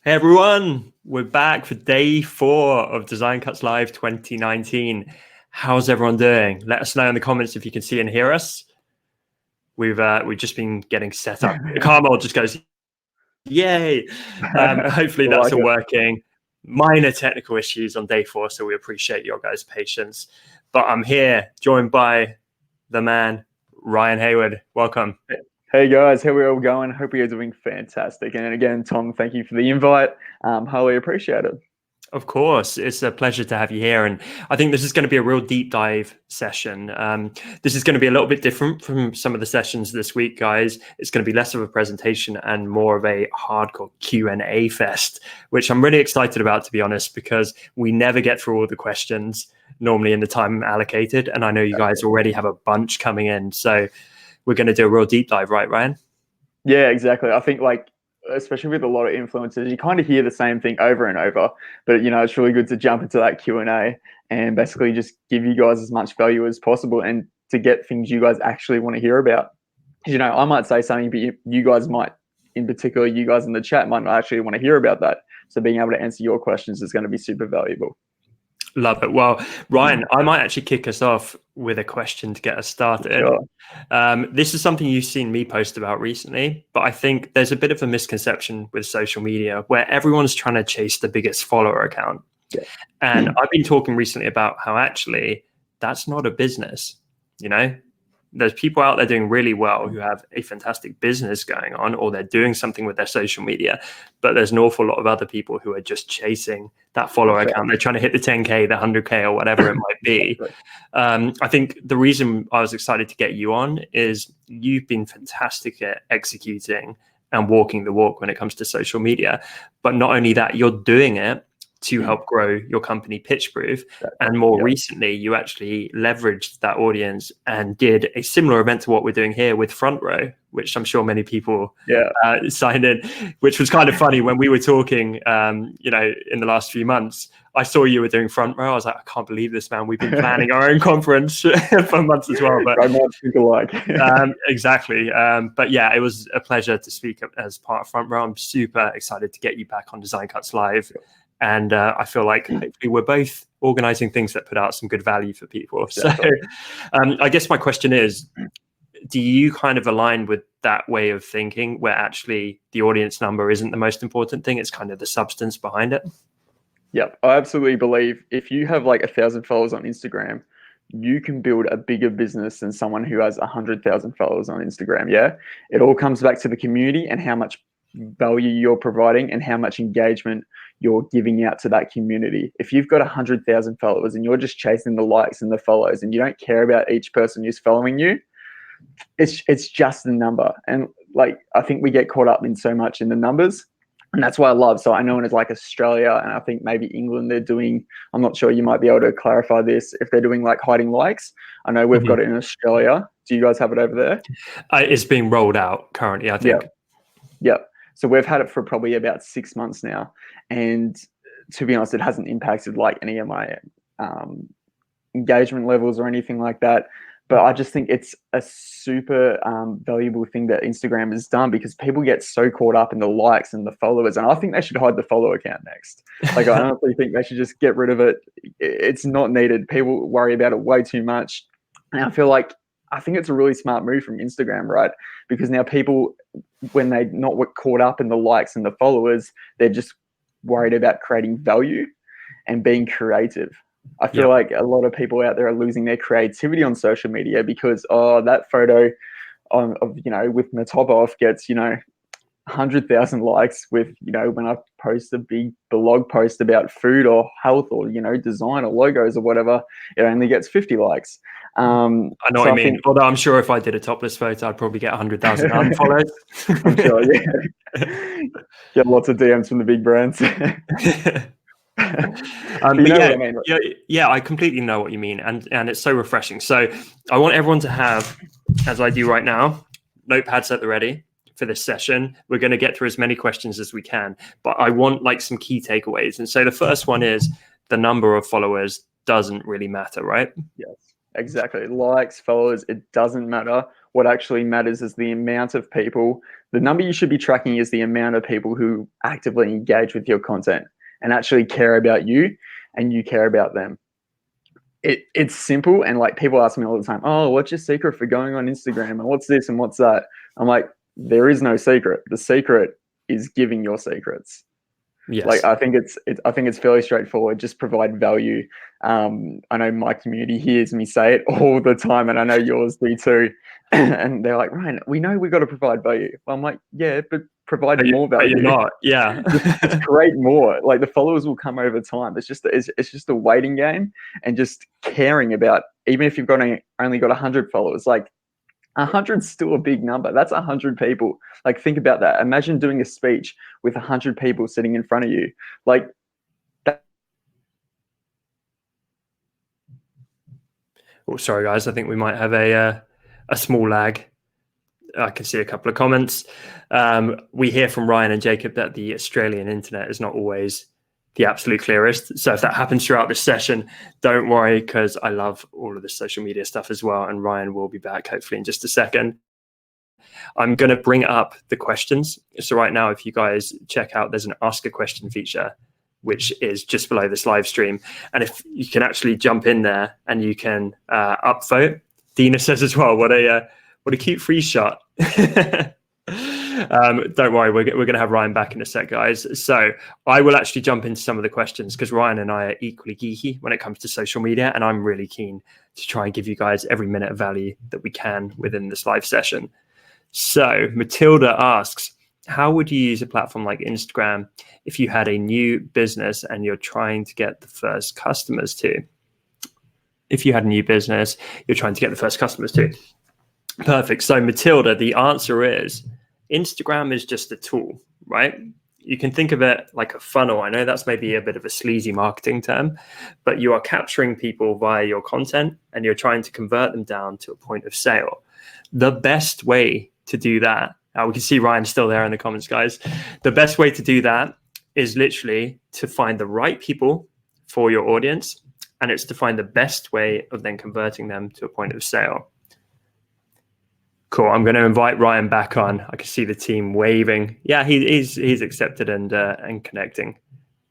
Hey everyone, we're back for day 4 of Design Cuts Live 2019. How's everyone doing? Let us know in the comments if you can see and hear us. We've just been getting set up. Carmel just goes, yay! Hopefully that's all working. Minor technical issues on day 4, so we appreciate your guys' patience. But I'm here, joined by the man, Ryan Hayward. Welcome. Hey guys, how are we all going? Hope you're doing fantastic. And again, Tom, thank you for the invite. Highly appreciate it. Of course, it's a pleasure to have you here. And I think this is going to be a real deep dive session. This is going to be a little bit different from some of the sessions this week, guys. It's going to be less of a presentation and more of a hardcore Q&A fest, which I'm really excited about, to be honest, because we never get through all the questions normally in the time allocated. And I know you guys already have a bunch coming in. So we're going to do a real deep dive, right, Ryan? Yeah, exactly. I think especially with a lot of influencers, you kind of hear the same thing over and over, but it's really good to jump into that Q&A and basically just give you guys as much value as possible and to get things you guys actually want to hear about. I might say something, but you guys might, in particular, you guys in the chat might not actually want to hear about that. So being able to answer your questions is going to be super valuable. Love it. Well, Ryan, I might actually kick us off with a question to get us started. Sure. This is something you've seen me post about recently, but I think there's a bit of a misconception with social media where everyone's trying to chase the biggest follower account. Yeah. And I've been talking recently about how actually that's not a business. There's people out there doing really well who have a fantastic business going on, or they're doing something with their social media, but there's an awful lot of other people who are just chasing that follower account. They're trying to hit the 10K, the 100K, or whatever it might be. I think the reason I was excited to get you on is you've been fantastic at executing and walking the walk when it comes to social media. But not only that, you're doing it to help grow your company Pitchproof. And more recently, you actually leveraged that audience and did a similar event to what we're doing here with Front Row, which I'm sure many people signed in, which was kind of funny when we were talking, in the last few months. I saw you were doing Front Row. I was like, I can't believe this, man. We've been planning our own conference for months as well. But exactly. But yeah, it was a pleasure to speak as part of Front Row. I'm super excited to get you back on Design Cuts Live. And I feel like hopefully we're both organizing things that put out some good value for people. Exactly. So I guess my question is, do you kind of align with that way of thinking where actually the audience number isn't the most important thing? It's kind of the substance behind it. Yep. I absolutely believe if you have 1,000 followers on Instagram, you can build a bigger business than someone who has 100,000 followers on Instagram. Yeah. It all comes back to the community and how much value you're providing and how much engagement you're giving out to that community. If you've got 100,000 followers and you're just chasing the likes and the follows and you don't care about each person who's following you, it's just a number. And I think we get caught up in so much in the numbers, and that's why I love. So I know in Australia and I think maybe England, they're doing, I'm not sure, you might be able to clarify this, if they're doing hiding likes. I know we've got it in Australia. Do you guys have it over there? It's being rolled out currently, I think. Yep. So we've had it for probably about 6 months now. And to be honest, it hasn't impacted any of my engagement levels or anything like that. But I just think it's a super valuable thing that Instagram has done, because people get so caught up in the likes and the followers. And I think they should hide the follow account next. I honestly think they should just get rid of it. It's not needed. People worry about it way too much. And I think it's a really smart move from Instagram, right? Because now people, when they're not caught up in the likes and the followers, they're just worried about creating value and being creative. I feel like a lot of people out there are losing their creativity on social media because, that photo of with Matopov gets, 100,000 likes with, when I post a big blog post about food or health or, design or logos or whatever, it only gets 50 likes. I know what you mean. Although I'm sure if I did a topless photo, I'd probably get 100,000 unfollowed. I'm sure, yeah. Get lots of DMs from the big brands. I completely know what you mean, and it's so refreshing. So I want everyone to have, as I do right now, notepads at the ready for this session. We're going to get through as many questions as we can, but I want some key takeaways. And so the first one is the number of followers doesn't really matter, right? Yes, exactly. Likes, followers, it doesn't matter. what actually matters is the amount of people. The number you should be tracking is the amount of people who actively engage with your content and actually care about you and you care about them. It's simple, and like people ask me all the time, oh, what's your secret for going on Instagram and what's this and what's that? I'm like, there is no secret. The secret is giving your secrets. Yes. Like I think it's fairly straightforward. Just provide value. I know my community hears me say it all the time, and I know yours do too. And they're like, Ryan, we know we've got to provide value. Well, I'm like, yeah, but provide more value. But you're not. Yeah. Just create more. Like the followers will come over time. It's just a waiting game, and just caring about, even if you've only got 100 followers, like 100's still a big number. That's 100 people. Like think about that. Imagine doing a speech with 100 people sitting in front of you. Like that. Oh, sorry guys. I think we might have a small lag. I can see a couple of comments. We hear from Ryan and Jacob that the Australian internet is not always the absolute clearest. So if that happens throughout this session, don't worry, because I love all of the social media stuff as well. And Ryan will be back hopefully in just a second. I'm going to bring up the questions. So right now, if you guys check out, there's an ask a question feature, which is just below this live stream. And if you can actually jump in there and you can upvote. Dina says as well, what a cute free shot. Don't worry, we're going to have Ryan back in a sec, guys. So I will actually jump into some of the questions because Ryan and I are equally geeky when it comes to social media, and I'm really keen to try and give you guys every minute of value that we can within this live session. So Matilda asks, how would you use a platform like Instagram if you had a new business and you're trying to get the first customers to? If you had a new business, you're trying to get the first customers to. Perfect. So Matilda, the answer is Instagram is just a tool, right? You can think of it like a funnel. I know that's maybe a bit of a sleazy marketing term, but you are capturing people via your content and you're trying to convert them down to a point of sale. The best way to do that, now we can see Ryan still there in the comments, guys. The best way to do that is literally to find the right people for your audience, and it's to find the best way of then converting them to a point of sale. Cool. I'm going to invite Ryan back on. I can see the team waving. Yeah, he's accepted and connecting.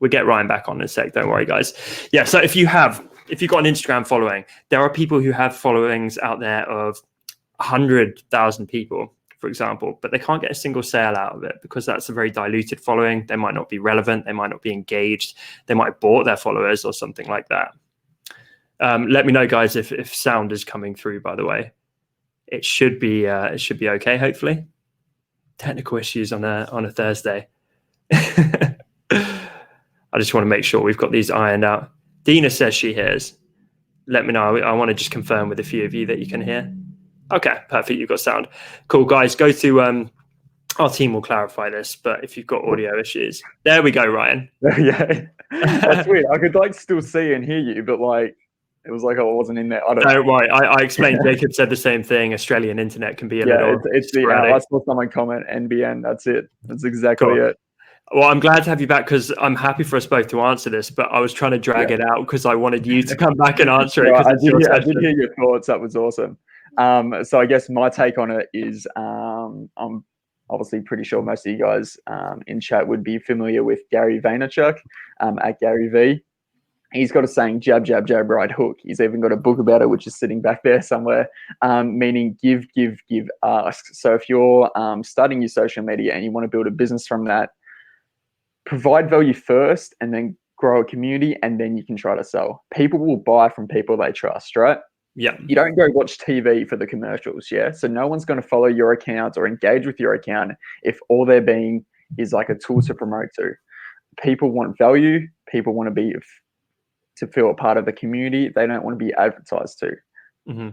We'll get Ryan back on in a sec. Don't worry, guys. Yeah. So if you've got an Instagram following, there are people who have followings out there of 100,000 people, for example, but they can't get a single sale out of it because that's a very diluted following. They might not be relevant. They might not be engaged. They might have bought their followers or something like that. Let me know, guys, if sound is coming through, by the way. It should be okay, hopefully. Technical issues on a Thursday. I just want to make sure we've got these ironed out. Dina says she hears. Let me know. I want to just confirm with a few of you that you can hear. Okay, perfect. You've got sound. Cool, guys. Go to our team will clarify this, but if you've got audio issues, there we go, Ryan. Yeah, that's weird. I could still see and hear you, but it was like I wasn't in there. I don't know. Right. I explained. Jacob said the same thing. Australian internet can be a little. It's I saw someone comment NBN. That's it. That's exactly it. Well, I'm glad to have you back because I'm happy for us both to answer this, but I was trying to drag it out because I wanted you to come back and answer it. I did hear your thoughts. That was awesome. So I guess my take on it is I'm obviously pretty sure most of you guys in chat would be familiar with Gary Vaynerchuk at Gary V. He's got a saying, jab, jab, jab, right hook. He's even got a book about it, which is sitting back there somewhere, meaning give, give, give, ask. So if you're starting your social media and you want to build a business from that, provide value first and then grow a community, and then you can try to sell. People will buy from people they trust, right? Yeah. You don't go watch TV for the commercials, yeah? So no one's going to follow your account or engage with your account if all they're being is like a tool to promote to. People want value. People want to feel a part of the community. They don't want to be advertised to. Mm-hmm.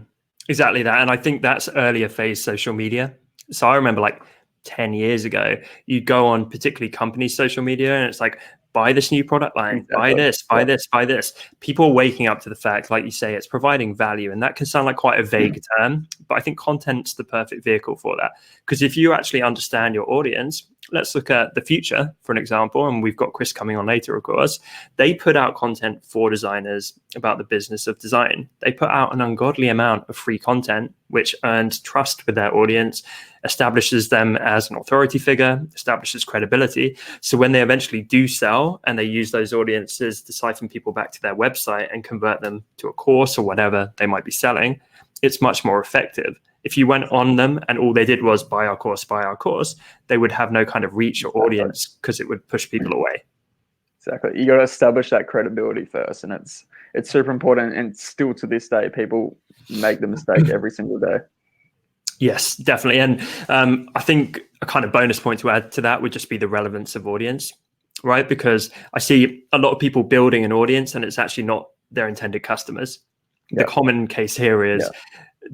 Exactly that. And I think that's earlier phase social media. So I remember like 10 years ago, you'd go on particularly company social media and it's like, buy this new product line, buy this, buy this, buy this. People are waking up to the fact, like you say, it's providing value. And that can sound like quite a vague term, but I think content's the perfect vehicle for that. Because if you actually understand your audience let's look at The Future, for an example, and we've got Chris coming on later, of course. They put out content for designers about the business of design. They put out an ungodly amount of free content, which earns trust with their audience, establishes them as an authority figure, establishes credibility. So when they eventually do sell and they use those audiences to siphon people back to their website and convert them to a course or whatever they might be selling, it's much more effective. If you went on them and all they did was buy our course, they would have no kind of reach or audience because it would push people away. Exactly. You got to establish that credibility first, and it's super important. And still to this day, people make the mistake every single day. Yes, definitely. And I think a kind of bonus point to add to that would just be the relevance of audience, right? Because I see a lot of people building an audience and it's actually not their intended customers. The common case here is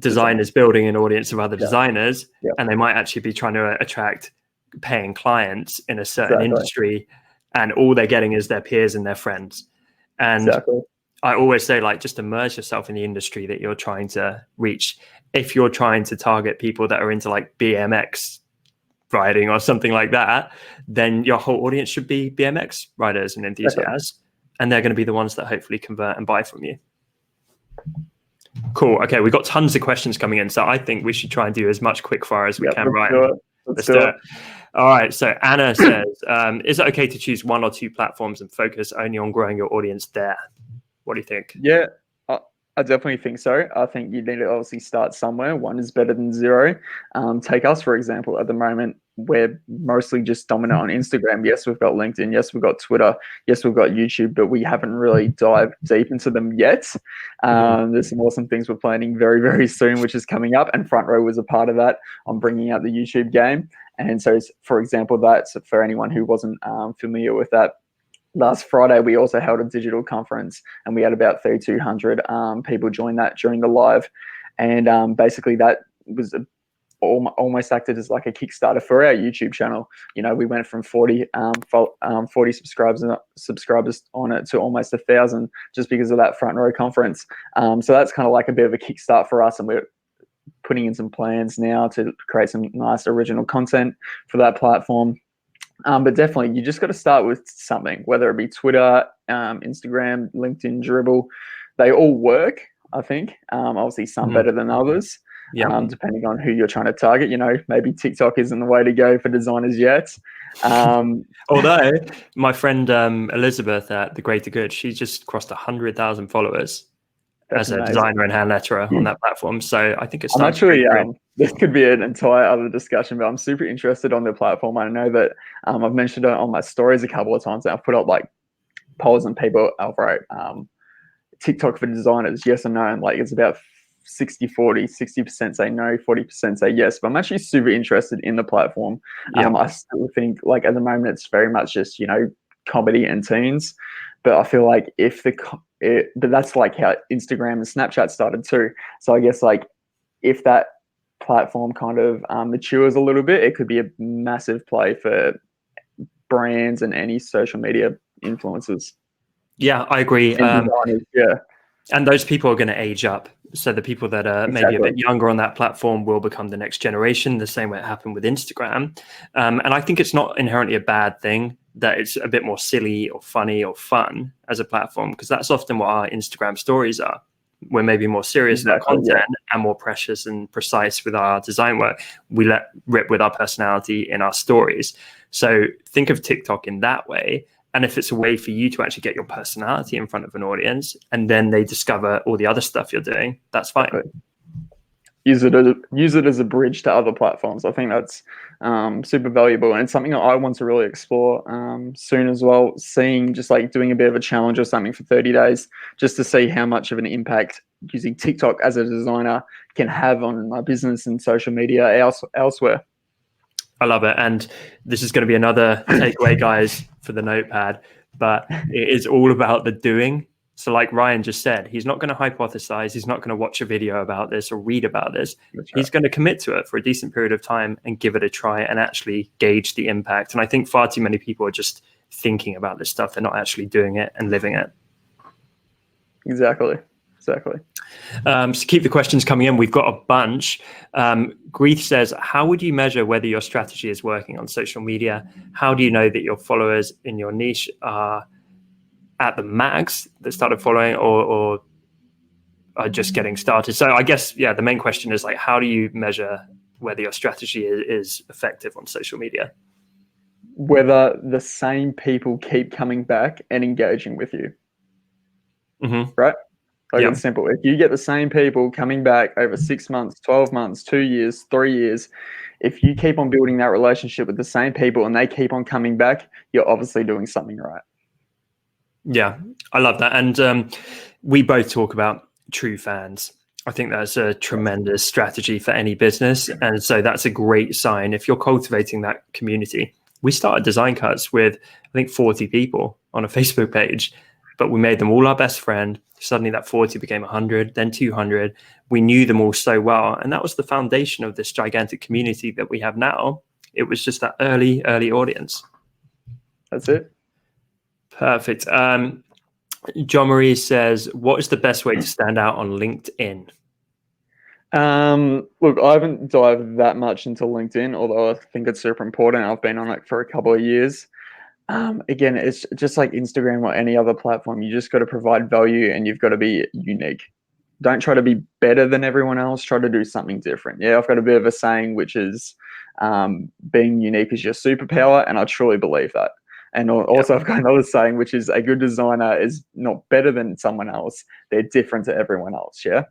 designers building an audience of other designers, and they might actually be trying to attract paying clients in a certain industry, and all they're getting is their peers and their friends. And I always say, like, just immerse yourself in the industry that you're trying to reach. If you're trying to target people that are into like BMX riding or something like that, then your whole audience should be BMX riders and enthusiasts, and they're going to be the ones that hopefully convert and buy from you. Cool. Okay, we've got tons of questions coming in, so I think we should try and do as much quick fire as we can, Ryan. Let's do it. All right, so Anna says, is it okay to choose one or two platforms and focus only on growing your audience there? What do you think? Yeah, I definitely think so. I think you need to obviously start somewhere. One is better than zero. Take us, for example. At the moment, we're mostly just dominant on Instagram. Yes, we've got LinkedIn. Yes, we've got Twitter. Yes, we've got YouTube, but we haven't really dived deep into them yet. There's some awesome things we're planning very, very soon, which is coming up. And Front Row was a part of that on bringing out the YouTube game. And so, for example, that's for anyone who wasn't familiar with that. Last Friday, we also held a digital conference, and we had about 3,200 people join that during the live. And basically, that was almost acted as like a Kickstarter for our YouTube channel. You know, we went from 40 subscribers on it to almost 1,000 just because of that Front Row conference. So that's kind of like a bit of a kickstart for us, and we're putting in some plans now to create some nice original content for that platform. But definitely, you just got to start with something, whether it be Twitter, Instagram, LinkedIn, Dribble. They all work, I think. Obviously, some better than others, depending on who you're trying to target. You know, maybe TikTok isn't the way to go for designers yet. Although my friend Elizabeth at The Greater Good, she just crossed 100,000 followers as a designer and hand letterer on that platform. So I think it's actually this could be an entire other discussion, but I'm super interested on the platform. I know that I've mentioned it on my stories a couple of times, and I've put up like polls and people outright TikTok for designers, yes or no, and like it's about 60-40, 60% say no, 40% say yes. But I'm actually super interested in the platform. I still think like at the moment it's very much just, you know, comedy and teens, but I feel like but that's like how Instagram and Snapchat started too. So I guess like if that platform kind of matures a little bit, it could be a massive play for brands and any social media influencers. Yeah, I agree. And those people are going to age up. So the people that are maybe a bit younger on that platform will become the next generation, the same way it happened with Instagram. And I think it's not inherently a bad thing that it's a bit more silly or funny or fun as a platform, because that's often what our Instagram stories are. We're maybe more serious in our content and more precious and precise with our design work. We let rip with our personality in our stories. So think of TikTok in that way. And if it's a way for you to actually get your personality in front of an audience and then they discover all the other stuff you're doing, that's fine. Use it as a bridge to other platforms. I think that's super valuable, and it's something that I want to really explore soon as well. Seeing just like doing a bit of a challenge or something for 30 days, just to see how much of an impact using TikTok as a designer can have on my business and social media elsewhere. I love it. And this is going to be another takeaway, guys, for the notepad, but it is all about the doing. So like Ryan just said, he's not going to hypothesize. He's not going to watch a video about this or read about this. He's going to commit to it for a decent period of time and give it a try and actually gauge the impact. And I think far too many people are just thinking about this stuff. They're not actually doing it and living it. Exactly. Exactly. So keep the questions coming in. We've got a bunch. Grieth says, how would you measure whether your strategy is working on social media? How do you know that your followers in your niche are at the max that started following or are just getting started? So I guess, the main question is like, how do you measure whether your strategy is effective on social media? Whether the same people keep coming back and engaging with you. Mm-hmm. Right? Like it's simple. If you get the same people coming back over 6 months, 12 months, 2 years, 3 years, if you keep on building that relationship with the same people and they keep on coming back, you're obviously doing something right. Yeah, I love that. And we both talk about true fans. I think that's a tremendous strategy for any business. And so that's a great sign if you're cultivating that community. We started Design Cuts with, I think, 40 people on a Facebook page, but we made them all our best friend. Suddenly that 40 became 100, then 200. We knew them all so well. And that was the foundation of this gigantic community that we have now. It was just that early audience. That's it. Perfect. John Marie says, what is the best way to stand out on LinkedIn? Look, I haven't dived that much into LinkedIn, although I think it's super important. I've been on it for a couple of years. Again, it's just like Instagram or any other platform. You just got to provide value and you've got to be unique. Don't try to be better than everyone else. Try to do something different. Yeah, I've got a bit of a saying, which is being unique is your superpower. And I truly believe that. And also I've got another saying, which is a good designer is not better than someone else. They're different to everyone else. Yeah.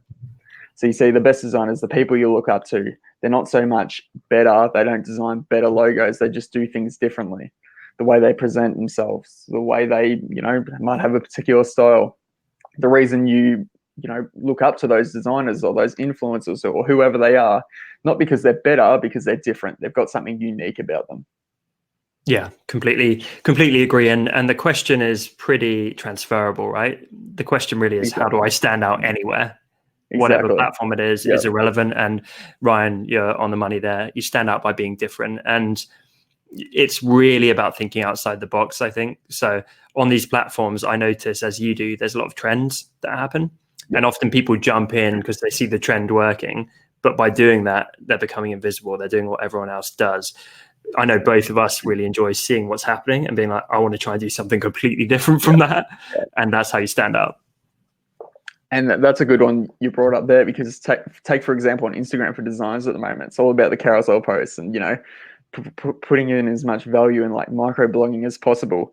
So you see the best designers, the people you look up to, they're not so much better. They don't design better logos. They just do things differently. The way they present themselves, the way they, might have a particular style. The reason you look up to those designers or those influencers or whoever they are, not because they're better, because they're different. They've got something unique about them. Yeah, completely agree. And the question is pretty transferable, right? The question really is, how do I stand out anywhere? Whatever platform it is irrelevant. And Ryan, you're on the money there. You stand out by being different. And it's really about thinking outside the box, I think. So on these platforms, I notice, as you do, there's a lot of trends that happen. And often people jump in because they see the trend working. But by doing that, they're becoming invisible. They're doing what everyone else does. I know both of us really enjoy seeing what's happening and being like, I want to try and do something completely different from that. And that's how you stand out. And that's a good one you brought up there, because take for example, on Instagram for designers at the moment, it's all about the carousel posts and, putting in as much value and like micro blogging as possible.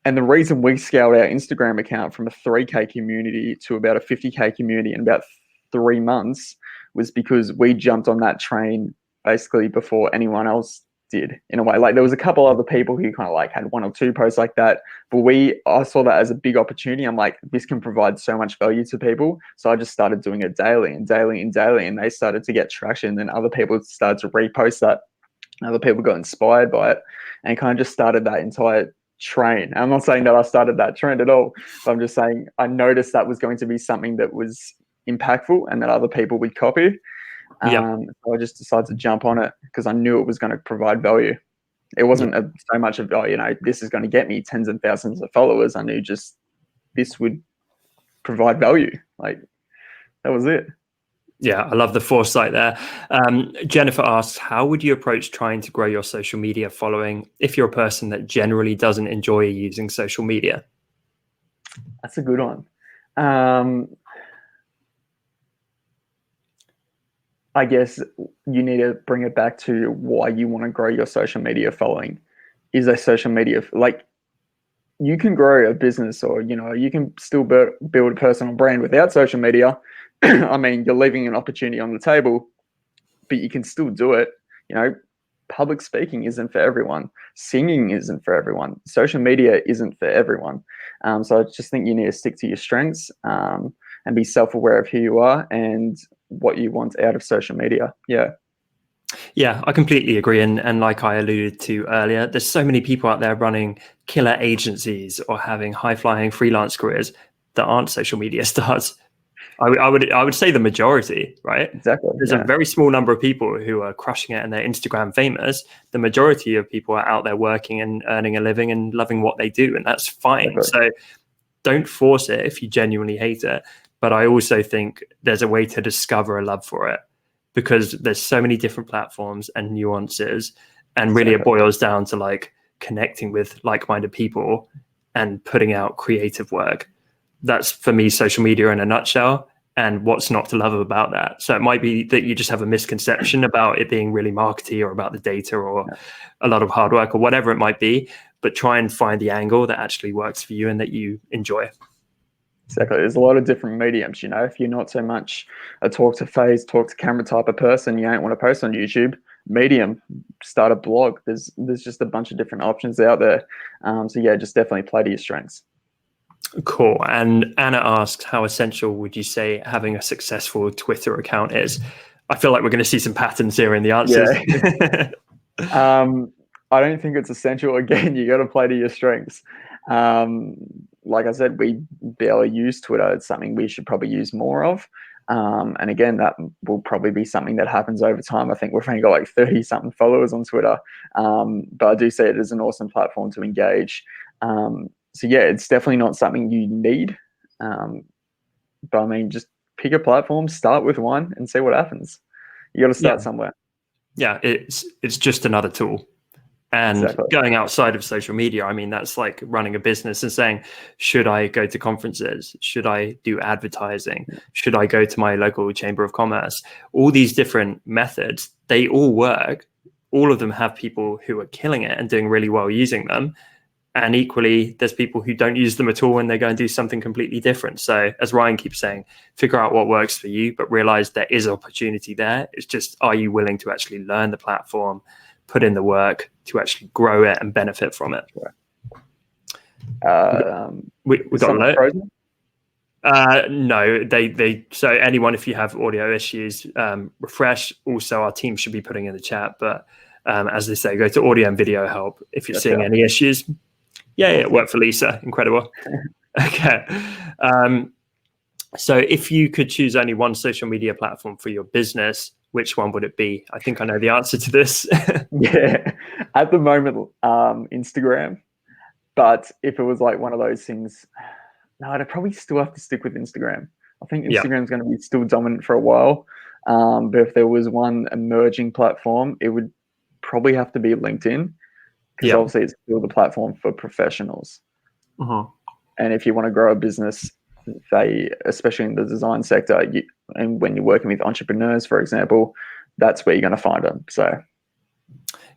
And the reason we scaled our Instagram account from a 3K community to about a 50K community in about 3 months was because we jumped on that train basically before anyone else did, in a way. Like there was a couple other people who kind of like had 1 or 2 posts like that, but I saw that as a big opportunity. I'm like, this can provide so much value to people. So I just started doing it daily, and they started to get traction, and other people started to repost that. Other people got inspired by it and kind of just started that entire train. I'm not saying that I started that trend at all, but I'm just saying I noticed that was going to be something that was impactful and that other people would copy. So I just decided to jump on it because I knew it was going to provide value. It wasn't so much of, this is going to get me tens and thousands of followers. I knew just this would provide value. Like that was it. Yeah, I love the foresight there. Jennifer asks, how would you approach trying to grow your social media following if you're a person that generally doesn't enjoy using social media? That's a good one. I guess you need to bring it back to why you want to grow your social media following. Is a social media, like, you can grow a business, or you can still build a personal brand without social media. I mean, you're leaving an opportunity on the table, but you can still do it. Public speaking isn't for everyone. Singing isn't for everyone. Social media isn't for everyone. So I just think you need to stick to your strengths and be self-aware of who you are and what you want out of social media. Yeah, I completely agree. And like I alluded to earlier, there's so many people out there running killer agencies or having high-flying freelance careers that aren't social media stars. I would say the majority, right? Exactly. There's a very small number of people who are crushing it and they're Instagram famous. The majority of people are out there working and earning a living and loving what they do, and that's fine. Exactly. So don't force it if you genuinely hate it. but I also think there's a way to discover a love for it, because there's so many different platforms and nuances, and really it boils down to like connecting with like-minded people and putting out creative work. That's for me social media in a nutshell, and what's not to love about that. So it might be that you just have a misconception about it being really markety or about the data or a lot of hard work or whatever it might be, but try and find the angle that actually works for you and that you enjoy. Exactly. There's a lot of different mediums, you know. If you're not so much a talk to face, talk to camera type of person, you ain't want to post on YouTube. Medium, start a blog. There's just a bunch of different options out there. So yeah, just definitely play to your strengths. Cool. And Anna asks, how essential would you say having a successful Twitter account is? I feel like we're going to see some patterns here in the answers. Yeah. I don't think it's essential. Again, you got to play to your strengths. Like I said, we barely use Twitter. It's something we should probably use more of. And again, that will probably be something that happens over time. I think we've only got like 30 something followers on Twitter. But I do see it as an awesome platform to engage. So yeah, it's definitely not something you need. But I mean, just pick a platform, start with one and see what happens. You got to start somewhere. Yeah, it's just another tool. And going outside of social media, I mean, that's like running a business and saying, should I go to conferences? Should I do advertising? Should I go to my local chamber of commerce? All these different methods, they all work. All of them have people who are killing it and doing really well using them. And equally, there's people who don't use them at all and they go and do something completely different. So as Ryan keeps saying, figure out what works for you, but realize there is opportunity there. It's just, are you willing to actually learn the platform, put in the work to actually grow it and benefit from it? We got frozen? No, they so anyone, if you have audio issues, refresh. Also, our team should be putting in the chat, but as they say, go to audio and video help if you're seeing any issues. Yeah, it worked for Lisa. Incredible. Okay. So if you could choose only one social media platform for your business, which one would it be? I think I know the answer to this. Yeah, at the moment, Instagram. But if it was like one of those things, no, I'd probably still have to stick with Instagram. I think Instagram's going to be still dominant for a while. But if there was one emerging platform, it would probably have to be LinkedIn. Because obviously it's still the platform for professionals. And if you want to grow a business, especially in the design sector, and when you're working with entrepreneurs, for example, that's where you're going to find them. So,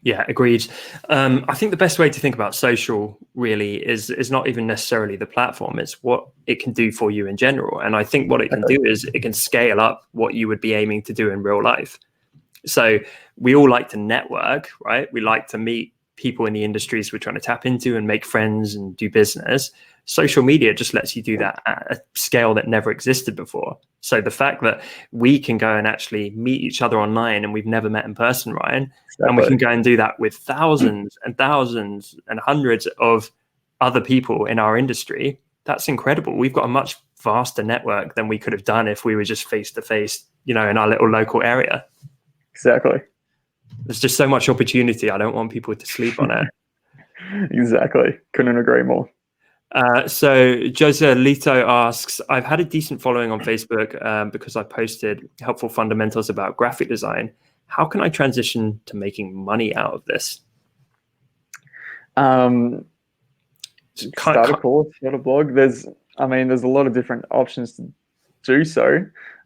yeah, agreed. I think the best way to think about social really is not even necessarily the platform. It's what it can do for you in general. And I think what it can do is it can scale up what you would be aiming to do in real life. So we all like to network, right? We like to meet people in the industries we're trying to tap into and make friends and do business. Social media just lets you do that at a scale that never existed before. So the fact that we can go and actually meet each other online and we've never met in person, Ryan, and we can go and do that with thousands and thousands and hundreds of other people in our industry, that's incredible. We've got a much vaster network than we could have done if we were just face to face, in our little local area. Exactly. There's just so much opportunity. I don't want people to sleep on it. Exactly. Couldn't agree more. So Jose Lito asks, I've had a decent following on Facebook because I posted helpful fundamentals about graphic design. How can I transition to making money out of this? Start a course, start a blog. There's a lot of different options to do so.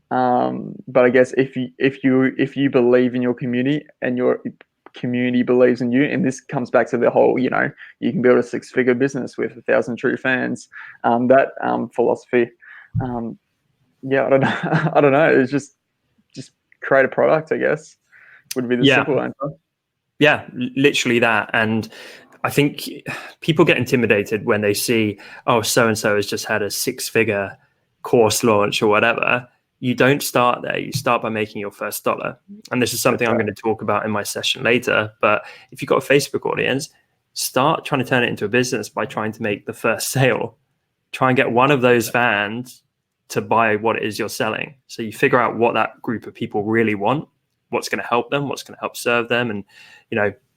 But I guess if you believe in your community and your community believes in you, and this comes back to the whole, you can build a 6-figure business with 1,000 true fans. That philosophy, I don't know. I don't know. It's just create a product, I guess, would be the simple answer. Yeah, literally that. And I think people get intimidated when they see, oh, so-and-so has just had a 6-figure course launch or whatever. You don't start there. You start by making your first dollar. And this is something I'm going to talk about in my session later. But if you've got a Facebook audience, start trying to turn it into a business by trying to make the first sale. Try and get one of those fans to buy what it is you're selling. So you figure out what that group of people really want, what's going to help them, what's going to help serve them, and,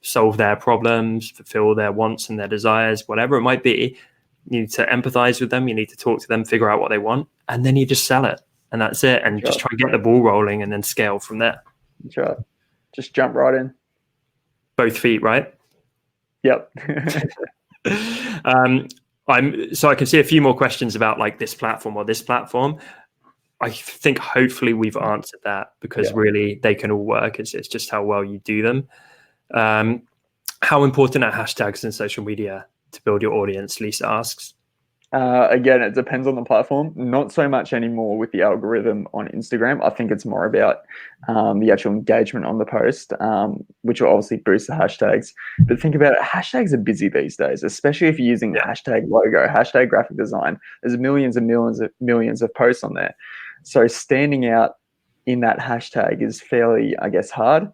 solve their problems, fulfill their wants and their desires, whatever it might be. You need to empathize with them. You need to talk to them, figure out what they want, and then you just sell it. And that's it. And just try and get the ball rolling and then scale from there. That's right. Just jump right in. Both feet, right? Yep. So I can see a few more questions about like this platform or this platform. I think hopefully we've answered that, because really they can all work. It's just how well you do them. How important are hashtags in social media to build your audience? Lisa asks. Again, it depends on the platform. Not so much anymore with the algorithm on Instagram. I think it's more about the actual engagement on the post, which will obviously boost the hashtags. But think about it, hashtags are busy these days, especially if you're using hashtag logo, hashtag graphic design. There's millions and millions of posts on there. So standing out in that hashtag is fairly, I guess, hard.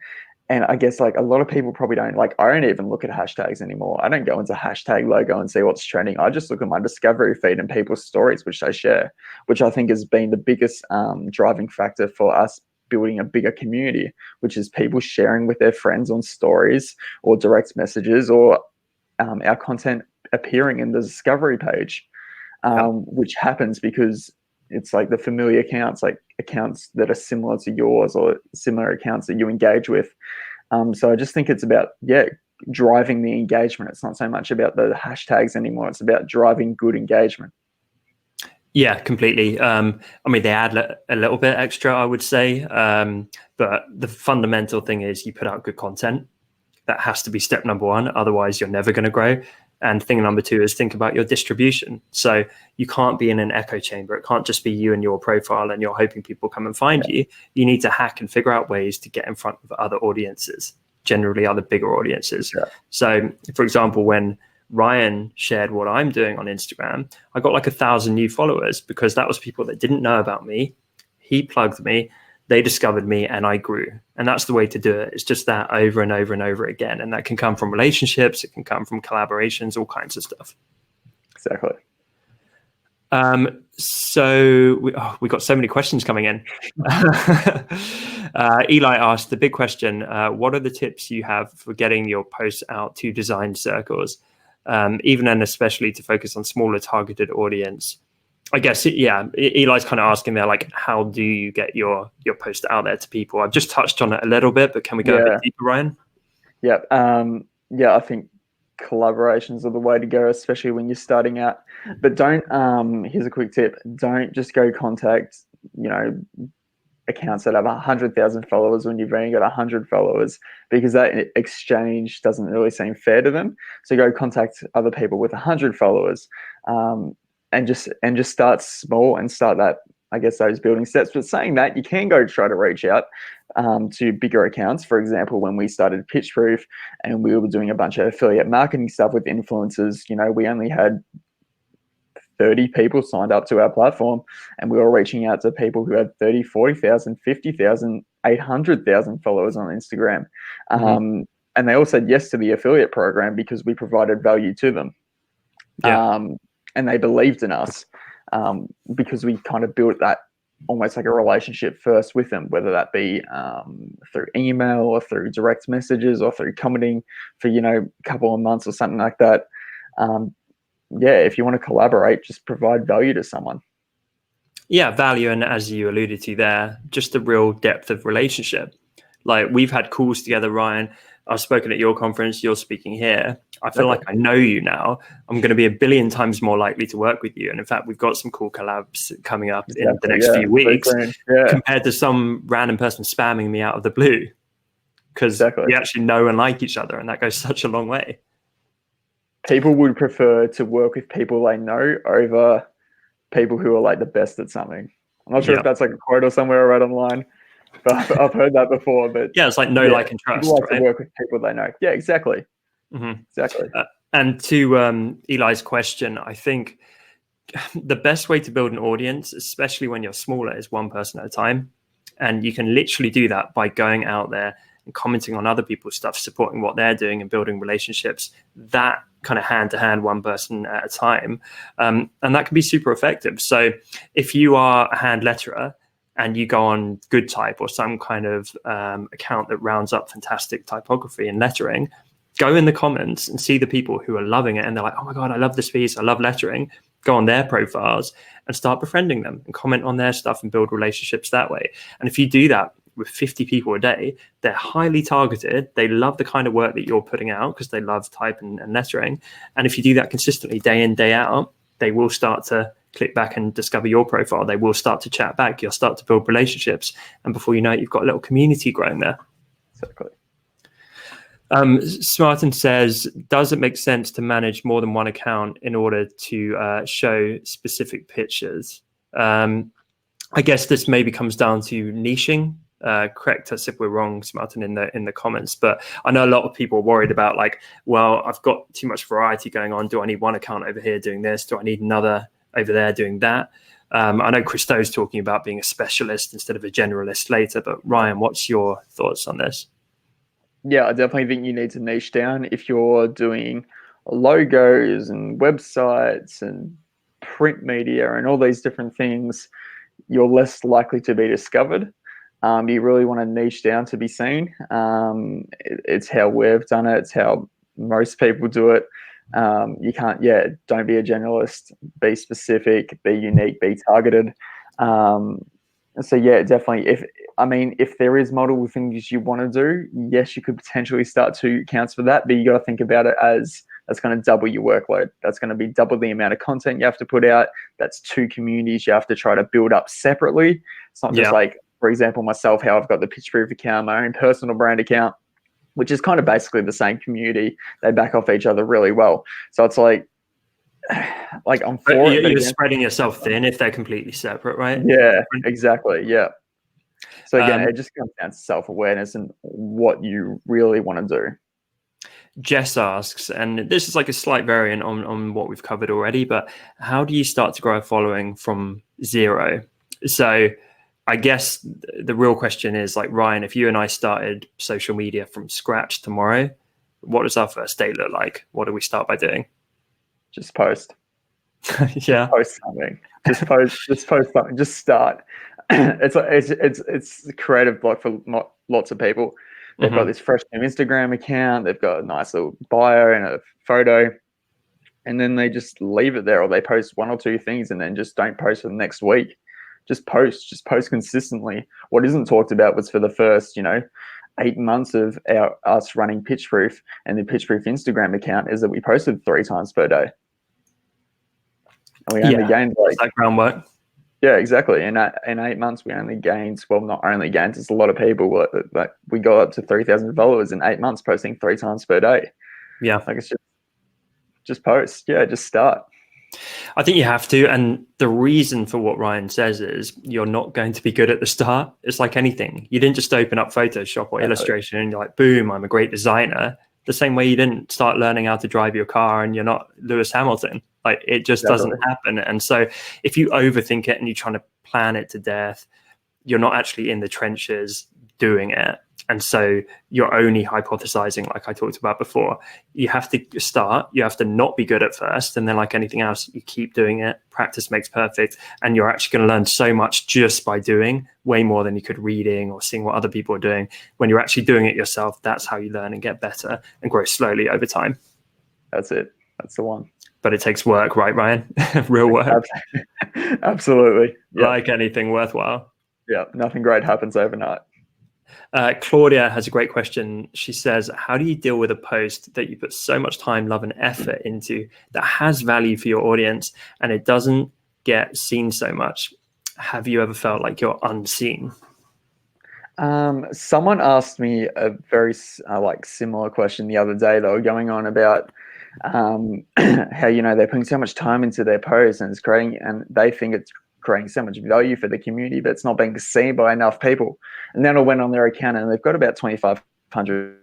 And I guess like a lot of people probably don't, like, I don't even look at hashtags anymore. I don't go into hashtag logo and see what's trending. I just look at my discovery feed and people's stories, which they share, which I think has been the biggest driving factor for us building a bigger community, which is people sharing with their friends on stories or direct messages, or our content appearing in the discovery page, which happens because it's like the familiar accounts, like accounts that are similar to yours or similar accounts that you engage with. So I just think it's about, driving the engagement. It's not so much about the hashtags anymore. It's about driving good engagement. Yeah, completely. I mean, they add a little bit extra, I would say. But the fundamental thing is you put out good content. That has to be step number one. Otherwise, you're never going to grow. And thing number two is think about your distribution. So you can't be in an echo chamber. It can't just be you and your profile and you're hoping people come and find you. You need to hack and figure out ways to get in front of other audiences, generally other bigger audiences. Yeah. So, for example, when Ryan shared what I'm doing on Instagram, I got like 1,000 new followers because that was people that didn't know about me. He plugged me. They discovered me and I grew. And that's the way to do it. It's just that over and over and over again. And that can come from relationships. It can come from collaborations, all kinds of stuff. Exactly. So we got so many questions coming in. Eli asked the big question, what are the tips you have for getting your posts out to design circles, even and especially to focus on smaller targeted audience? I guess, Eli's kind of asking there, like, how do you get your post out there to people? I've just touched on it a little bit, but can we go a bit deeper, Ryan? Yeah. I think collaborations are the way to go, especially when you're starting out. But don't, here's a quick tip. Don't just go contact, accounts that have 100,000 followers when you've only got 100 followers, because that exchange doesn't really seem fair to them. So go contact other people with 100 followers. And just start small and start that, I guess, those building steps. But saying that, you can go try to reach out to bigger accounts. For example, when we started Pitchproof and we were doing a bunch of affiliate marketing stuff with influencers, we only had 30 people signed up to our platform, and we were reaching out to people who had 30, 40,000, 50,000, 800,000 followers on Instagram. And they all said yes to the affiliate program because we provided value to them. And they believed in us because we kind of built that almost like a relationship first with them, whether that be through email or through direct messages or through commenting for, a couple of months or something like that. If you want to collaborate, just provide value to someone. Yeah, value. And as you alluded to there, just a real depth of relationship. Like, we've had calls together, Ryan. I've spoken at your conference, you're speaking here. I feel like I know you now. I'm going to be 1 billion times more likely to work with you. And in fact, we've got some cool collabs coming up in the next few weeks compared to some random person spamming me out of the blue, because we actually know and like each other. And that goes such a long way. People would prefer to work with people they know over people who are like the best at something. I'm not sure if that's like a quote or somewhere I read online. But I've heard that before. But it's like like, and trust. People like to work with people they know. Yeah, exactly. Exactly. And to Eli's question, I think the best way to build an audience, especially when you're smaller, is one person at a time. And you can literally do that by going out there and commenting on other people's stuff, supporting what they're doing and building relationships, that kind of hand to hand, one person at a time. And that can be super effective. So if you are a hand letterer, and you go on GoodType or some kind of account that rounds up fantastic typography and lettering, Go in the comments and see the people who are loving it and they're like, oh my God, I love this piece, I love lettering. Go on their profiles and start befriending them and comment on their stuff and build relationships that way. And if you do that with 50 people a day, they're highly targeted. They love the kind of work that you're putting out because they love type and lettering. And if you do that consistently day in, day out, they will start to click back and discover your profile. They will start to chat back. You'll start to build relationships. And before you know it, you've got a little community growing there. Exactly. Smarten says, does it make sense to manage more than one account in order to show specific pictures? I guess this maybe comes down to niching. Correct us if we're wrong, Smarten, in the comments. But I know a lot of people are worried about like, well, I've got too much variety going on. Do I need one account over here doing this? Do I need another over there doing that? I know Christo's talking about being a specialist instead of a generalist later. But Ryan, what's your thoughts on this? Yeah, I definitely think you need to niche down. If you're doing logos and websites and print media and all these different things, you're less likely to be discovered. You really want to niche down to be seen. It's how we've done it. It's how most people do it. You can't, don't be a generalist. Be specific, be unique, be targeted. So yeah, definitely. If there is multiple things you want to do, yes, you could potentially start 2 accounts for that, but you got to think about it as that's going to double your workload. That's going to be double the amount of content you have to put out. That's 2 communities you have to try to build up separately. It's not just like, for example, myself, how I've got the Pitchproof account, my own personal brand account, which is kind of basically the same community. They back off each other really well. So it's like I'm for it. You're spreading yourself thin if they're completely separate, right? Yeah, exactly. Yeah. So again, it just comes down to self-awareness and what you really want to do. Jess asks, and this is like a slight variant on what we've covered already, but how do you start to grow a following from 0? So I guess the real question is like, Ryan, if you and I started social media from scratch tomorrow, what does our first day look like? What do we start by doing? Just post. Yeah. Post something. Just post something. Just start. It's a creative block for lots of people. They've got this fresh new Instagram account. They've got a nice little bio and a photo, and then they just leave it there, or they post 1 or 2 things and then just don't post for the next week. Just post consistently. What isn't talked about was for the first, 8 months of us running Pitchproof and the Pitchproof Instagram account is that we posted 3 times per day. And we only gained that groundwork. Yeah, exactly. In 8 months, we only gained, well, not only gained, it's a lot of people. Like we got up to 3,000 followers in 8 months, posting 3 times per day. Yeah. Like it's just post. Yeah, just start. I think you have to. And the reason for what Ryan says is you're not going to be good at the start. It's like anything. You didn't just open up Photoshop or Illustration and you're like, boom, I'm a great designer. The same way you didn't start learning how to drive your car and you're not Lewis Hamilton. Like it just doesn't happen. And so if you overthink it and you're trying to plan it to death, you're not actually in the trenches doing it. And so you're only hypothesizing, like I talked about before. You have to start, you have to not be good at first. And then like anything else, you keep doing it. Practice makes perfect. And you're actually going to learn so much just by doing, way more than you could reading or seeing what other people are doing. When you're actually doing it yourself, that's how you learn and get better and grow slowly over time. That's it. That's the one. But it takes work, right, Ryan? Real work. Absolutely. Yep. Like anything worthwhile. Yeah, nothing great happens overnight. Claudia has a great question. She says, how do you deal with a post that you put so much time, love, and effort into that has value for your audience and it doesn't get seen so much? Have you ever felt like you're unseen? Someone asked me a very similar question the other day. They were going on about how they're putting so much time into their posts and they think it's creating so much value for the community, but it's not being seen by enough people. And then I went on their account and they've got about 2,500.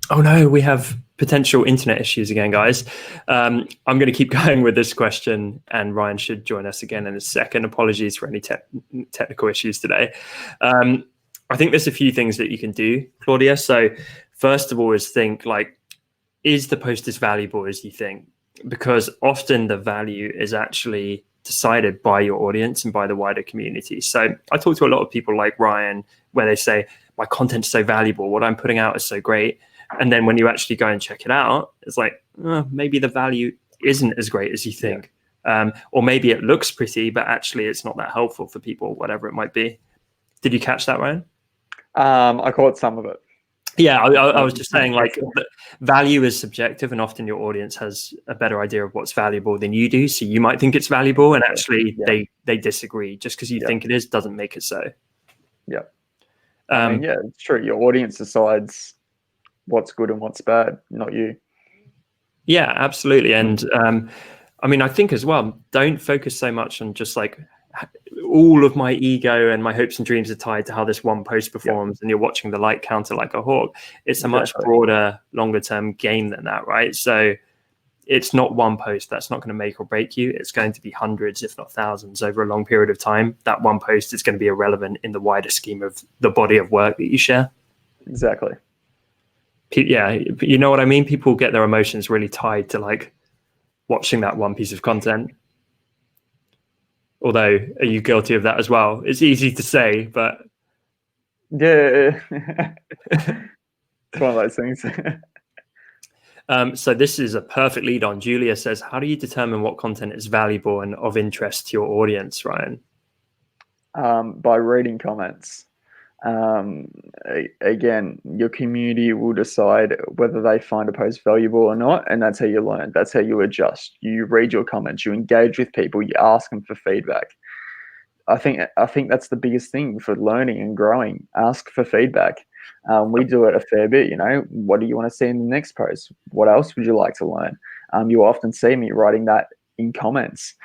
Oh no, we have potential internet issues again, guys. I'm going to keep going with this question and Ryan should join us again in a second. Apologies for any technical issues today. I think there's a few things that you can do, Claudia. So first of all is think like, is the post as valuable as you think? Because often the value is actually decided by your audience and by the wider community. So I talk to a lot of people like Ryan, where they say, my content's so valuable, what I'm putting out is so great. And then when you actually go and check it out, it's like, maybe the value isn't as great as you think. Or maybe it looks pretty, but actually it's not that helpful for people, whatever it might be. Did you catch that, Ryan? I caught some of it. Yeah, I was just saying, like, value is subjective, and often your audience has a better idea of what's valuable than you do. So you might think it's valuable, and actually they disagree. Just because you think it is doesn't make it so. Yeah. I mean, it's true. Your audience decides what's good and what's bad, not you. Yeah, absolutely. And I mean, I think as well, don't focus so much on just like all of my ego and my hopes and dreams are tied to how this one post performs, and you're watching the like counter like a hawk. It's a much broader, longer term game than that, right? So it's not one post that's not going to make or break you. It's going to be hundreds, if not thousands, over a long period of time. That one post is going to be irrelevant in the wider scheme of the body of work that you share. Exactly. Yeah, you know what I mean? People get their emotions really tied to like watching that one piece of content. Although, are you guilty of that as well? It's easy to say, but yeah, it's one of those things. So this is a perfect lead on. Julia says, how do you determine what content is valuable and of interest to your audience, Ryan? By reading comments. Again, your community will decide whether they find a post valuable or not, and that's how you learn. That's how you adjust. You read your comments, you engage with people, you ask them for feedback. I think that's the biggest thing for learning and growing. Ask for feedback. We do it a fair bit. What do you want to see in the next post? What else would you like to learn? You often see me writing that in comments.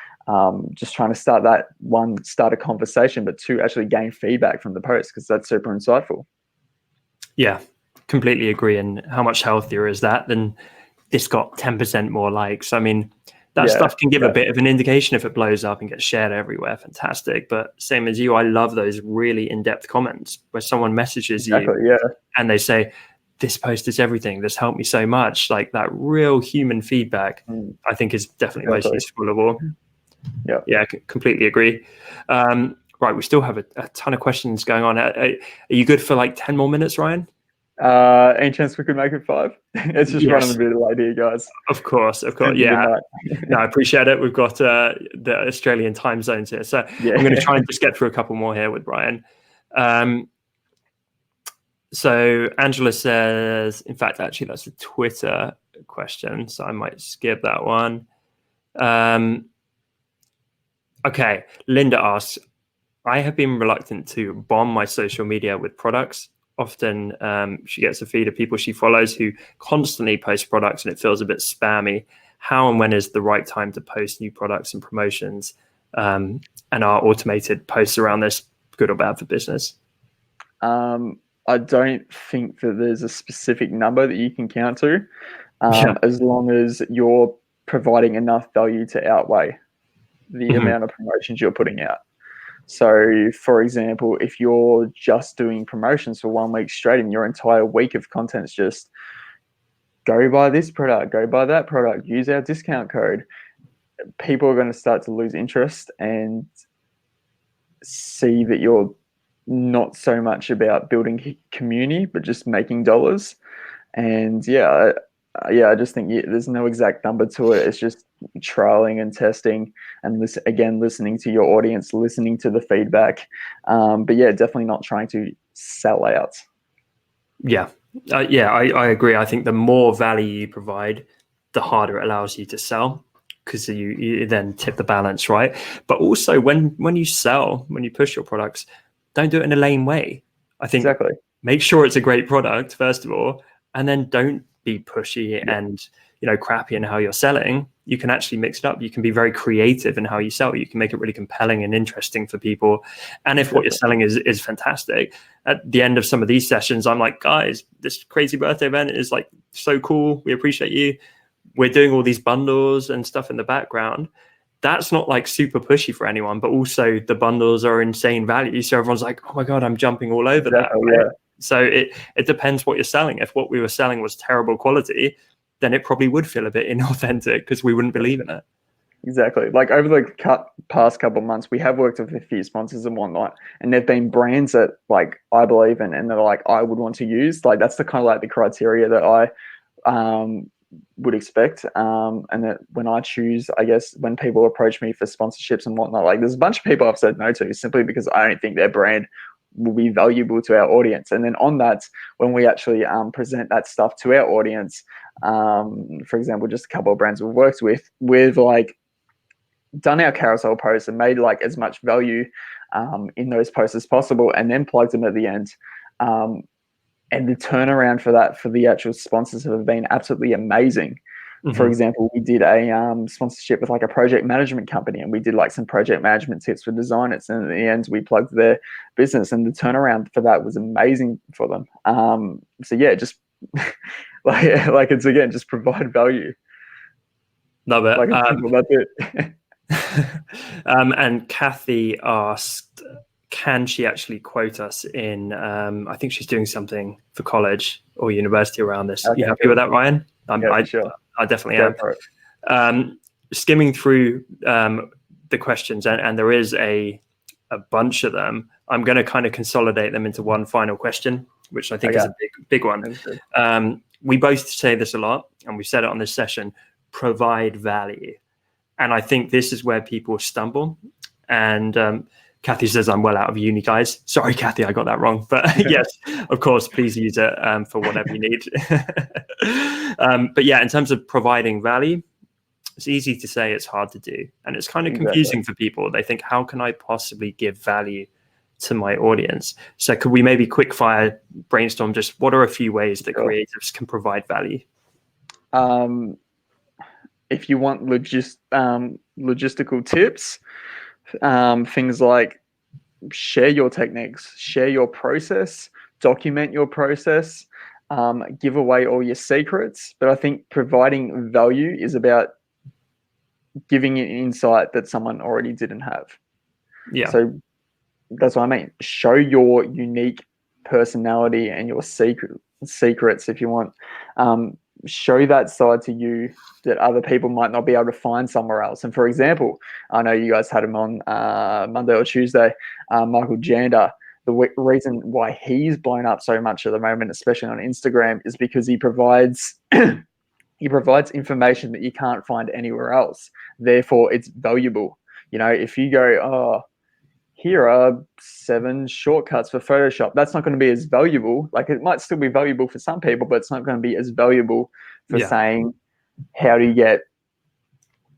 Just trying to start a conversation, but two, actually gain feedback from the post, because that's super insightful. Yeah, completely agree. And how much healthier is that than this got 10% more likes? I mean, that stuff can give a bit of an indication if it blows up and gets shared everywhere. Fantastic. But same as you, I love those really in-depth comments where someone messages you and they say, this post is everything. This helped me so much. Like that real human feedback, I think is definitely most useful of all. Yeah, completely agree. Right, we still have a ton of questions going on. Are you good for like 10 more minutes, Ryan? Any chance we could make it 5? It's just running a bit late here, guys. Of course. Yeah. No, I appreciate it. We've got the Australian time zones here. So I'm going to try and just get through a couple more here with Ryan. So Angela says, in fact, actually, that's a Twitter question. So I might skip that one. Okay. Linda asks, I have been reluctant to bomb my social media with products. Often she gets a feed of people she follows who constantly post products and it feels a bit spammy. How and when is the right time to post new products and promotions? And are automated posts around this good or bad for business? I don't think that there's a specific number that you can count to, as long as you're providing enough value to outweigh the amount of promotions you're putting out. So, for example, if you're just doing promotions for 1 week straight and your entire week of content's just go buy this product, go buy that product, use our discount code, people are going to start to lose interest and see that you're not so much about building community, but just making dollars. And I just think there's no exact number to it. It's just trialing and testing and listening to your audience, listening to the feedback. But definitely not trying to sell out. I agree. I think the more value you provide, the harder it allows you to sell, because you then tip the balance, right? But also when you sell, when you push your products, don't do it in a lame way. I think make sure it's a great product, first of all, and then don't be pushy and crappy in how you're selling. You can actually mix it up. You can be very creative in how you sell. You can make it really compelling and interesting for people. And if what you're selling is fantastic, at the end of some of these sessions, I'm like, guys, this crazy birthday event is like so cool. We appreciate you. We're doing all these bundles and stuff in the background. That's not like super pushy for anyone, but also the bundles are insane value. So everyone's like, oh my God, I'm jumping all over that. Right? So it depends what you're selling. If what we were selling was terrible quality, then it probably would feel a bit inauthentic because we wouldn't believe in it. Exactly. Like over the past couple of months, we have worked with a few sponsors and whatnot, and there've been brands that like I believe in and that like I would want to use. Like that's the kind of like the criteria that I would expect. And that when I choose, I guess when people approach me for sponsorships and whatnot, like there's a bunch of people I've said no to simply because I don't think their brand will be valuable to our audience. And then on that, when we actually present that stuff to our audience, for example, just a couple of brands we've worked with, we've like done our carousel posts and made like as much value in those posts as possible, and then plugged them at the end. And the turnaround for that for the actual sponsors have been absolutely amazing. Mm-hmm. For example, we did a sponsorship with like a project management company, and we did like some project management tips for designers. And at the end, we plugged their business, and the turnaround for that was amazing for them. So yeah, just like it's again, just provide value. Love it. Like that's it. And Kathy asked, can she actually quote us in, I think she's doing something for college or university around this. Okay, you happy with that, Ryan? Sure. I definitely am. Skimming through the questions, and there is a bunch of them. I'm going to kind of consolidate them into one final question, which I think is a big one. We both say this a lot, and we've said it on this session, provide value. And I think this is where people stumble. And Kathy says, I'm well out of uni, guys. Sorry, Kathy, I got that wrong. But yes, of course, please use it for whatever you need. But yeah, in terms of providing value, it's easy to say, it's hard to do. And it's kind of confusing for people. They think, how can I possibly give value to my audience? So could we maybe quick fire brainstorm just what are a few ways that creatives can provide value? If you want logistical tips, things like share your techniques, share your process, document your process, give away all your secrets. But I think providing value is about giving an insight that someone already didn't have. Yeah. So that's what I mean. Show your unique personality and your secrets if you want. Show that side to you that other people might not be able to find somewhere else. And for example, I know you guys had him on Monday or Tuesday, Michael Jander. The reason why he's blown up so much at the moment, especially on Instagram, is because he provides information that you can't find anywhere else. Therefore, it's valuable. You know, if you go, here are 7 shortcuts for Photoshop, that's not going to be as valuable. Like it might still be valuable for some people, but it's not going to be as valuable for saying, how do you get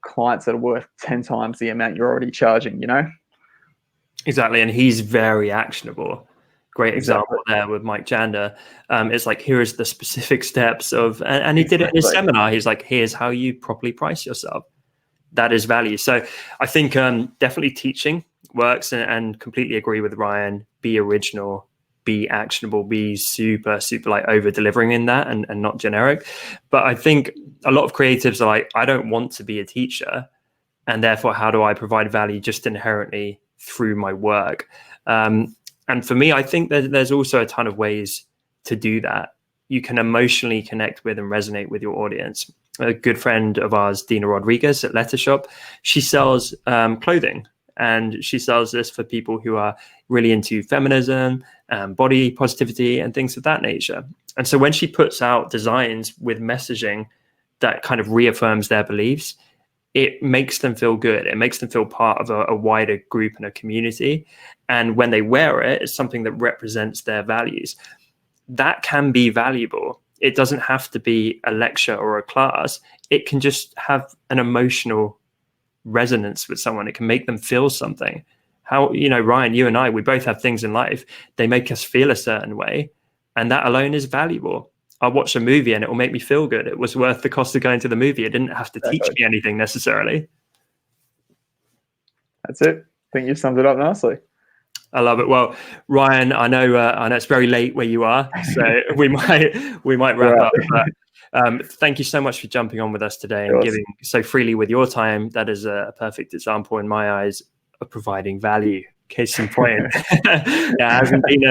clients that are worth 10 times the amount you're already charging, you know? Exactly. And he's very actionable. Great example there with Mike Jander. It's like, here is the specific steps of, and he did it in his seminar. He's like, here's how you properly price yourself. That is value. So I think definitely teaching works, and completely agree with Ryan. Be original, be actionable, be super like over delivering in that, and not generic. But I think a lot of creatives are like, I don't want to be a teacher, and therefore how do I provide value just inherently through my work? And for me, I think that there's also a ton of ways to do that. You can emotionally connect with and resonate with your audience. A good friend of ours, Dina Rodriguez at Letter Shop, she sells clothing. And she sells this for people who are really into feminism, body positivity, and things of that nature. And so when she puts out designs with messaging that kind of reaffirms their beliefs, it makes them feel good. It makes them feel part of a wider group and a community. And when they wear it, it's something that represents their values. That can be valuable. It doesn't have to be a lecture or a class. It can just have an emotional resonance with someone. It can make them feel something. How, you know, Ryan, you and I, we both have things in life, they make us feel a certain way, and that alone is valuable. I'll watch a movie and it will make me feel good. It was worth the cost of going to the movie. It didn't have to teach me anything necessarily. That's it. I think you've summed it up nicely. I love it. Well, Ryan, I know it's very late where you are, so we might wrap up. But thank you so much for jumping on with us today and giving so freely with your time. That is a perfect example in my eyes of providing value. Case in point. It hasn't been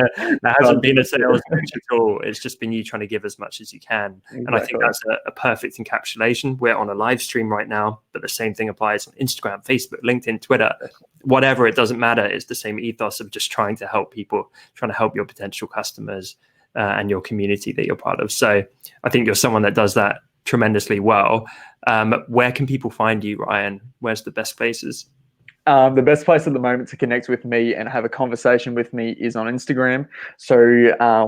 a sales pitch at all. It's just been you trying to give as much as you can. Exactly. And I think that's a perfect encapsulation. We're on a live stream right now, but the same thing applies on Instagram, Facebook, LinkedIn, Twitter, whatever. It doesn't matter. It's the same ethos of just trying to help people, trying to help your potential customers and your community that you're part of. So I think you're someone that does that tremendously well. Where can people find you, Ryan? Where's the best places? The best place at the moment to connect with me and have a conversation with me is on Instagram. So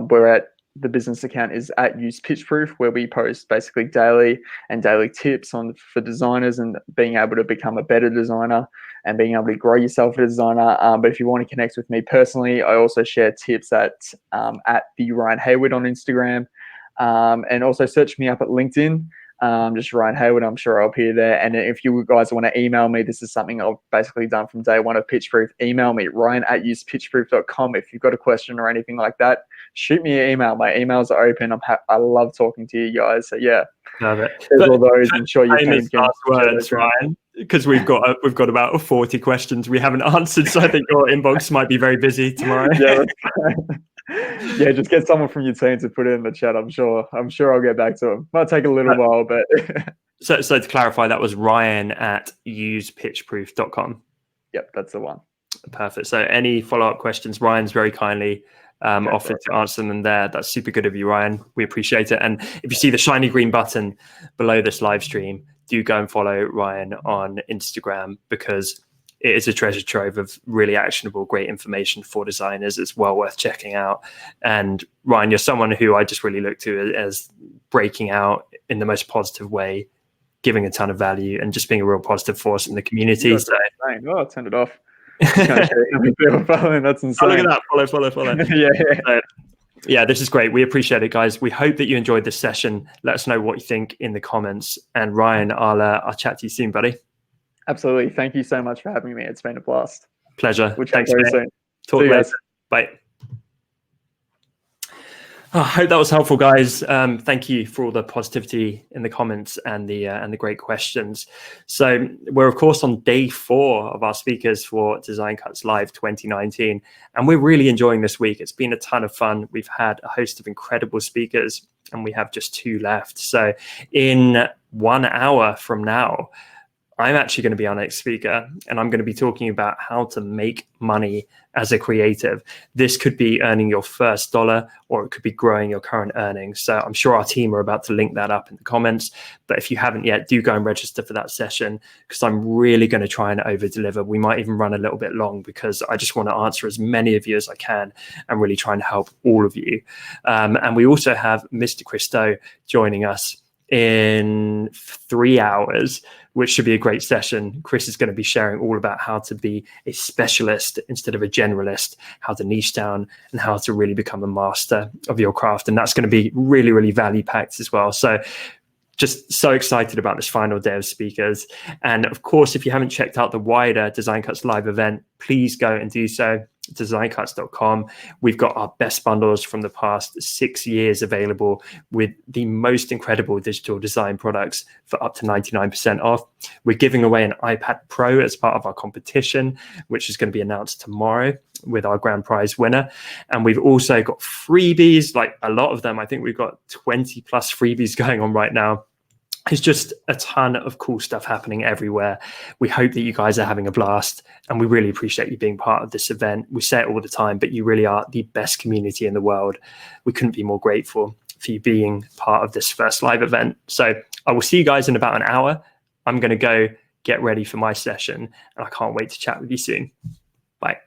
we're at, the business account is at Use Pitchproof, where we post basically daily tips for designers and being able to become a better designer and being able to grow yourself as a designer. But if you want to connect with me personally, I also share tips at the Ryan Hayward on Instagram, and also search me up at LinkedIn. Just Ryan Hayward, I'm sure I'll appear there. And if you guys want to email me, this is something I've basically done from day one of Pitchproof. Email me, ryan@usepitchproof.com. If you've got a question or anything like that, shoot me an email. My emails are open. I love talking to you guys. So yeah, love it. There's all those. I'm sure you can. Last words, Ryan, because we've got about 40 questions we haven't answered. So I think your inbox might be very busy tomorrow. Yeah, yeah, just get someone from your team to put it in the chat. I'm sure I'll get back to them. Might take a little while, but so to clarify, that was ryan@usepitchproof.com. Yep, that's the one. Perfect. So any follow-up questions, Ryan's very kindly offered to answer them there. That's super good of you, Ryan. We appreciate it. And if you see the shiny green button below this live stream, do go and follow Ryan on Instagram, because it is a treasure trove of really actionable, great information for designers. It's well worth checking out. And Ryan, you're someone who I just really look to as breaking out in the most positive way, giving a ton of value and just being a real positive force in the community. So, I'll turn it off. That's insane. Oh, look at that. Follow. Yeah. Yeah, this is great. We appreciate it, guys. We hope that you enjoyed this session. Let us know what you think in the comments. And Ryan, I'll chat to you soon, buddy. Absolutely. Thank you so much for having me. It's been a blast. Pleasure. Thanks, very soon. Talk later. Bye. I hope that was helpful, guys. Thank you for all the positivity in the comments and the great questions. So we're, of course, on day 4 of our speakers for Design Cuts Live 2019, and we're really enjoying this week. It's been a ton of fun. We've had a host of incredible speakers, and we have just 2 left. So in 1 hour from now, I'm actually going to be our next speaker, and I'm going to be talking about how to make money as a creative. This could be earning your first dollar, or it could be growing your current earnings. So I'm sure our team are about to link that up in the comments. But if you haven't yet, do go and register for that session, because I'm really going to try and over deliver. We might even run a little bit long, because I just want to answer as many of you as I can and really try and help all of you. And we also have Mr. Christo joining us in 3 hours, which should be a great session. Chris is going to be sharing all about how to be a specialist instead of a generalist, how to niche down, and how to really become a master of your craft. And that's going to be really, really value packed as well. So just so excited about this final day of speakers. And of course, if you haven't checked out the wider Design Cuts Live event, please go and do so. designcuts.com. We've got our best bundles from the past 6 years available, with the most incredible digital design products for up to 99% off. We're giving away an iPad Pro as part of our competition, which is going to be announced tomorrow with our grand prize winner. And we've also got freebies, like a lot of them. I think we've got 20 plus freebies going on right now. It's just a ton of cool stuff happening everywhere. We hope that you guys are having a blast, and we really appreciate you being part of this event. We say it all the time, but you really are the best community in the world. We couldn't be more grateful for you being part of this first live event. So I will see you guys in about an hour. I'm going to go get ready for my session, and I can't wait to chat with you soon. Bye.